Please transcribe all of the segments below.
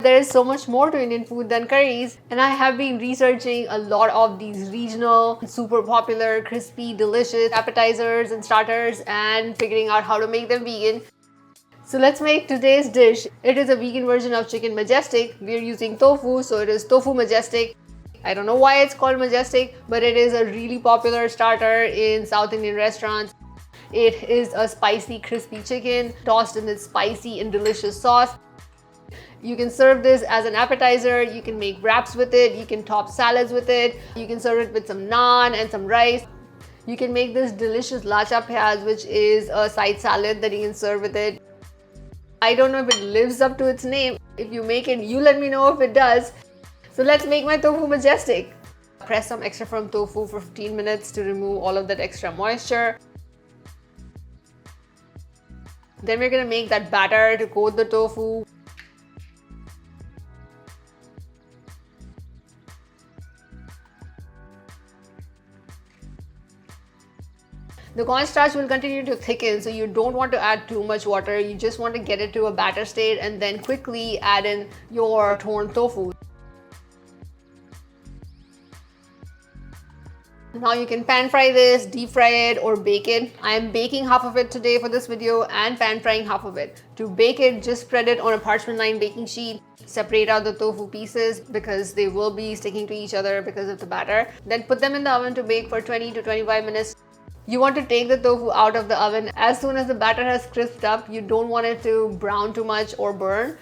there is so much more to Indian food than curries, and I have been researching a lot of these regional, super popular, crispy, delicious appetizers and starters and figuring out how to make them vegan. So let's make today's dish. It is a vegan version of chicken majestic. We're using tofu, so it is tofu majestic. I don't know why it's called majestic, but it is a really popular starter in South Indian restaurants. It is a spicy, crispy chicken tossed in this spicy and delicious sauce. You can serve this as an appetizer, you can make wraps with it, you can top salads with it, you can serve it with some naan and some rice. You can make this delicious Laccha Pyaaz, which is a side salad that you can serve with it. I don't know if it lives up to its name. If you make it, you let me know if it does. So let's make my tofu majestic. Press some extra firm tofu for 15 minutes to remove all of that extra moisture. Then we're gonna make that batter to coat the tofu. The cornstarch will continue to thicken, so you don't want to add too much water. You just want to get it to a batter state and then quickly add in your torn tofu. Now you can pan fry this, deep fry it, or bake it. I am baking half of it today for this video and pan frying half of it. To bake it, just spread it on a parchment lined baking sheet. Separate out the tofu pieces because they will be sticking to each other because of the batter. Then put them in the oven to bake for 20 to 25 minutes. You want to take the tofu out of the oven as soon as the batter has crisped up. You don't want it to brown too much or burn.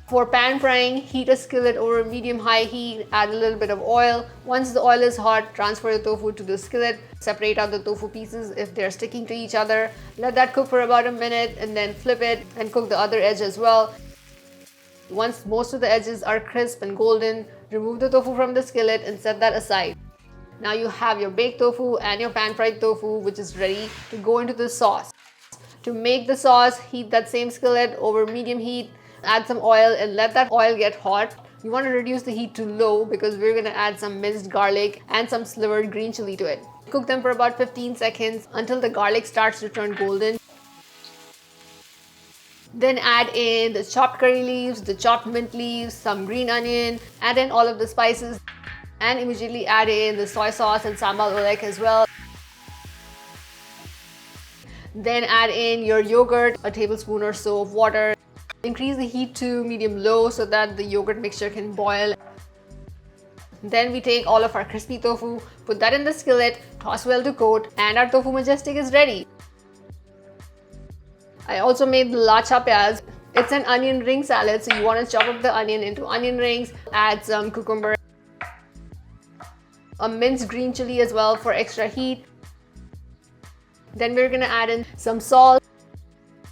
For pan frying, heat a skillet over medium-high heat, add a little bit of oil. Once the oil is hot, transfer the tofu to the skillet. Separate out the tofu pieces if they're sticking to each other. Let that cook for about a minute and then flip it and cook the other edge as well. Once most of the edges are crisp and golden, remove the tofu from the skillet and set that aside. Now you have your baked tofu and your pan-fried tofu, which is ready to go into the sauce. To make the sauce, heat that same skillet over medium heat, add some oil and let that oil get hot. You want to reduce the heat to low because we're going to add some minced garlic and some slivered green chili to it. Cook them for about 15 seconds until the garlic starts to turn golden. Then add in the chopped curry leaves, the chopped mint leaves, some green onion, add in all of the spices. And immediately add in the soy sauce and sambal olek as well. Then add in your yogurt, a tablespoon or so of water. Increase the heat to medium-low so that the yogurt mixture can boil. Then we take all of our crispy tofu, put that in the skillet, toss well to coat, and our tofu majestic is ready. I also made the Laccha Pyaaz. It's an onion ring salad, so you want to chop up the onion into onion rings, add some cucumber, a minced green chili as well for extra heat. Then we're gonna add in some salt,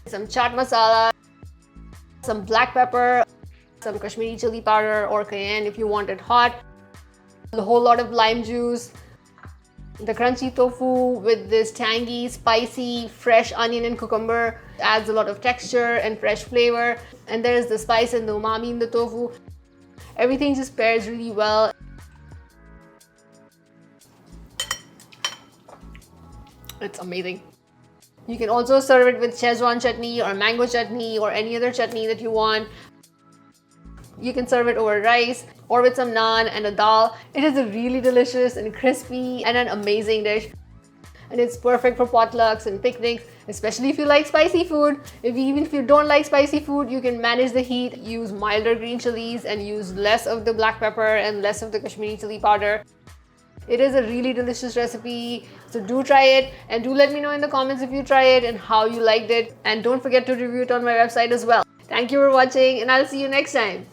some chaat masala, some black pepper, some Kashmiri chili powder or cayenne if you want it hot, a whole lot of lime juice, the crunchy tofu with this tangy, spicy, fresh onion and cucumber adds a lot of texture and fresh flavor. And there's the spice and the umami in the tofu. Everything just pairs really well. It's amazing. You can also serve it with Szechuan chutney or mango chutney or any other chutney that you want. You can serve it over rice or with some naan and a dal. It is a really delicious and crispy and an amazing dish. And it's perfect for potlucks and picnics, especially if you like spicy food. Even if you don't like spicy food, you can manage the heat, use milder green chilies and use less of the black pepper and less of the Kashmiri chili powder. It is a really delicious recipe, so do try it and do let me know in the comments if you try it and how you liked it. And don't forget to review it on my website as well. Thank you for watching and I'll see you next time.